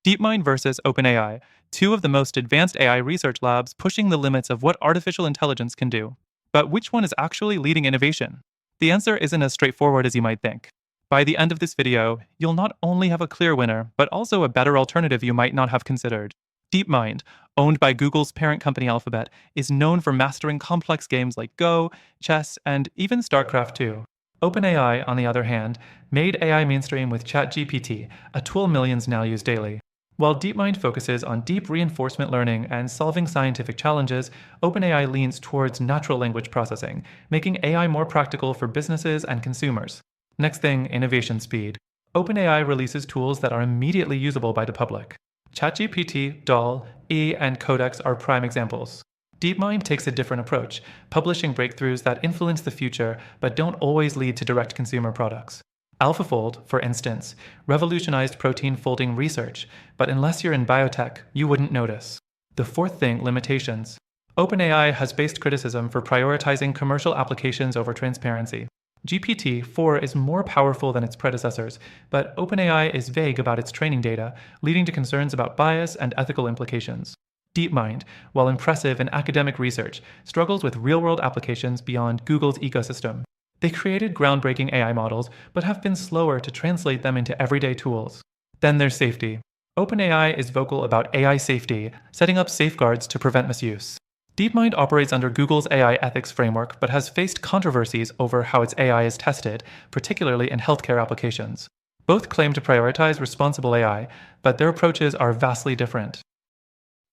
DeepMind versus OpenAI, two of the most advanced AI research labs pushing the limits of what artificial intelligence can do. But which one is actually leading innovation? The answer isn't as straightforward as you might think. By the end of this video, you'll not only have a clear winner, but also a better alternative you might not have considered. DeepMind, owned by Google's parent company Alphabet, is known for mastering complex games like Go, chess, and even StarCraft 2. OpenAI, on the other hand, made AI mainstream with ChatGPT, a tool millions now use daily. While DeepMind focuses on deep reinforcement learning and solving scientific challenges, OpenAI leans towards natural language processing, making AI more practical for businesses and consumers. Next thing, innovation speed. OpenAI releases tools that are immediately usable by the public. ChatGPT, DALL, E, and Codex are prime examples. DeepMind takes a different approach, publishing breakthroughs that influence the future but don't always lead to direct consumer products. AlphaFold, for instance, revolutionized protein folding research, but unless you're in biotech, you wouldn't notice. The fourth thing, limitations. OpenAI has faced criticism for prioritizing commercial applications over transparency. GPT-4 is more powerful than its predecessors, but OpenAI is vague about its training data, leading to concerns about bias and ethical implications. DeepMind, while impressive in academic research, struggles with real-world applications beyond Google's ecosystem. They created groundbreaking AI models, but have been slower to translate them into everyday tools. Then there's safety. OpenAI is vocal about AI safety, setting up safeguards to prevent misuse. DeepMind operates under Google's AI ethics framework, but has faced controversies over how its AI is tested, particularly in healthcare applications. Both claim to prioritize responsible AI, but their approaches are vastly different.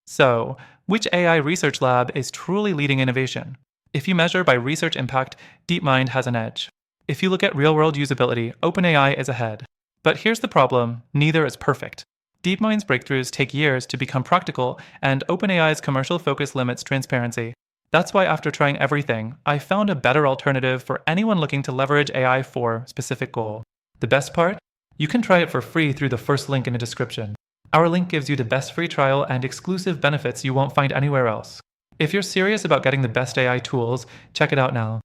So, which AI research lab is truly leading innovation? If you measure by research impact, DeepMind has an edge. If you look at real-world usability, OpenAI is ahead. But here's the problem, neither is perfect. DeepMind's breakthroughs take years to become practical, and OpenAI's commercial focus limits transparency. That's why after trying everything, I found a better alternative for anyone looking to leverage AI for a specific goal. The best part? You can try it for free through the first link in the description. Our link gives you the best free trial and exclusive benefits you won't find anywhere else. If you're serious about getting the best AI tools, check it out now.